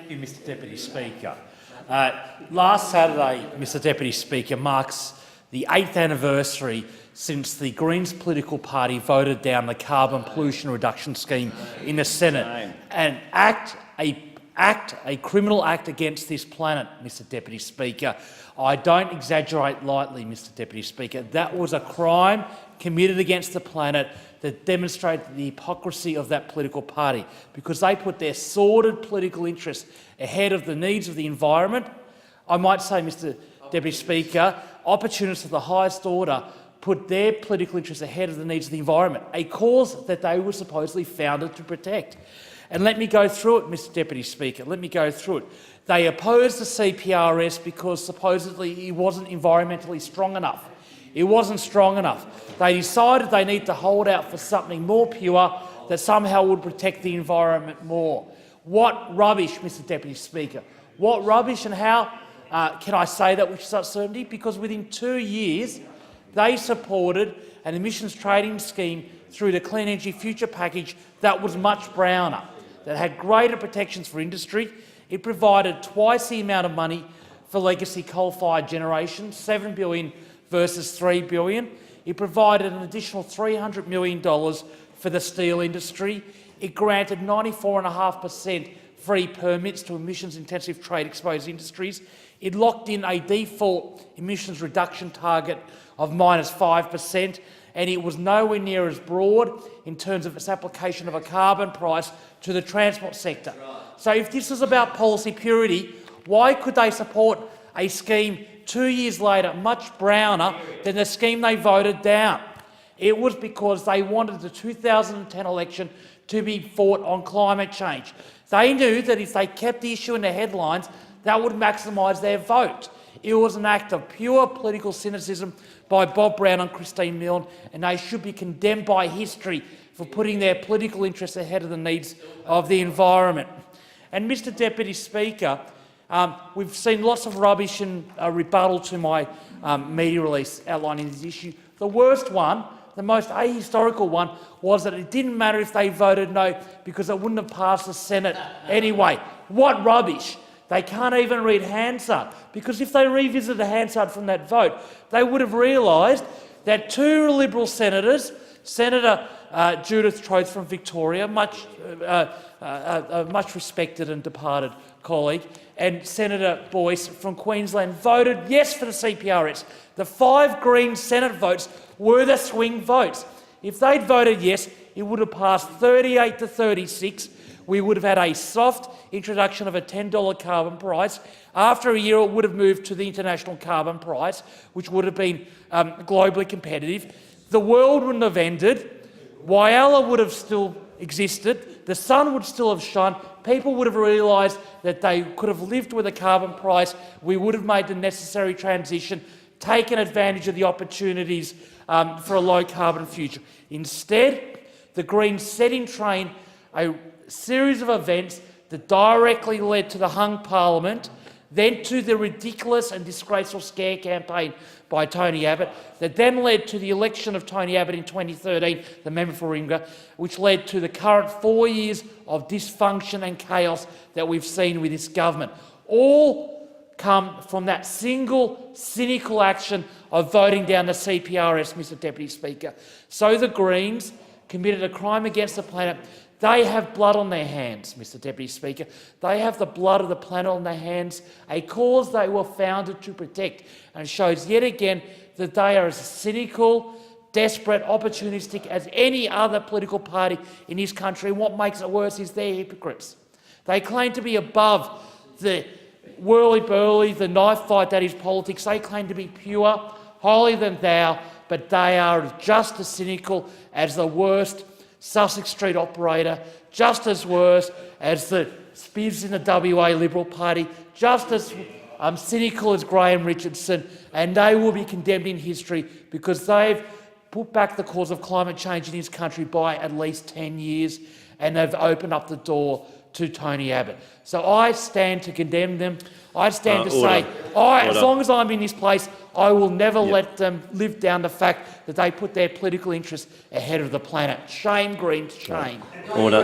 you, Mr Deputy Speaker. Last Saturday, Mr Deputy Speaker, marks the 8th anniversary since the Greens political party voted down the carbon pollution reduction scheme in the Senate and a criminal act against this planet, Mr Deputy Speaker. I don't exaggerate lightly, Mr Deputy Speaker. That was a crime committed against the planet that demonstrated the hypocrisy of that political party, because they put their sordid political interests ahead of the needs of the environment. I might say, Mr Deputy Speaker, opportunists of the highest order put their political interests ahead of the needs of the environment, a cause that they were supposedly founded to protect. And let me go through it, Mr Deputy Speaker. Let me go through it. They opposed the CPRS because supposedly it wasn't environmentally strong enough. It wasn't strong enough. They decided they need to hold out for something more pure that somehow would protect the environment more. What rubbish, Mr Deputy Speaker. What rubbish, and how can I say that with such certainty? Because within 2 years, they supported an emissions trading scheme through the Clean Energy Future package that was much browner, that had greater protections for industry. It provided twice the amount of money for legacy coal-fired generation, $7 billion versus $3 billion. It provided an additional $300 million for the steel industry. It granted 94.5% free permits to emissions-intensive trade-exposed industries. It locked in a default emissions reduction target of -5%, and it was nowhere near as broad in terms of its application of a carbon price to the transport sector. So if this is about policy purity, why could they support a scheme 2 years later much browner than the scheme they voted down? It was because they wanted the 2010 election to be fought on climate change. They knew that if they kept the issue in the headlines, that would maximise their vote. It was an act of pure political cynicism by Bob Brown and Christine Milne, and they should be condemned by history for putting their political interests ahead of the needs of the environment. And, Mr Deputy Speaker, we've seen lots of rubbish and rebuttal to my media release outlining this issue. The worst one, the most ahistorical one, was that it didn't matter if they voted no because it wouldn't have passed the Senate anyway. What rubbish! They can't even read Hansard, because if they revisited Hansard from that vote, they would have realised that two Liberal senators, Senator Judith Troth from Victoria, much respected and departed colleague, and Senator Boyce from Queensland, voted yes for the CPRS. The 5 Green Senate votes were the swing votes. If they'd voted yes, it would have passed 38 to 36. We would have had a soft introduction of a $10 carbon price. After a year, it would have moved to the international carbon price, which would have been globally competitive. The world wouldn't have ended. Whyalla would have still existed. The sun would still have shone. People would have realised that they could have lived with a carbon price. We would have made the necessary transition, taken advantage of the opportunities for a low-carbon future. Instead, the Greens set in train a series of events that directly led to the hung parliament, then to the ridiculous and disgraceful scare campaign by Tony Abbott, that then led to the election of Tony Abbott in 2013, the member for Warringah, which led to the current 4 years of dysfunction and chaos that we've seen with this government. All come from that single cynical action of voting down the CPRS, Mr Deputy Speaker. So the Greens committed a crime against the planet. They have blood on their hands, Mr Deputy Speaker. They have the blood of the planet on their hands, a cause they were founded to protect, and it shows yet again that they are as cynical, desperate, opportunistic as any other political party in this country. And what makes it worse is they're hypocrites. They claim to be above the whirly-burly, the knife fight that is politics. They claim to be pure, holier than thou, but they are just as cynical as the worst Sussex Street operator, just as worse as the Spiz in the WA Liberal Party, just as cynical as Graham Richardson, and they will be condemned in history because they've put back the cause of climate change in this country by at least 10 years, and they've opened up the door to Tony Abbott. So I stand to condemn them. I stand to say, as long as I'm in this place, I will never let them live down the fact that they put their political interests ahead of the planet. Shame, Greens, shame. Order.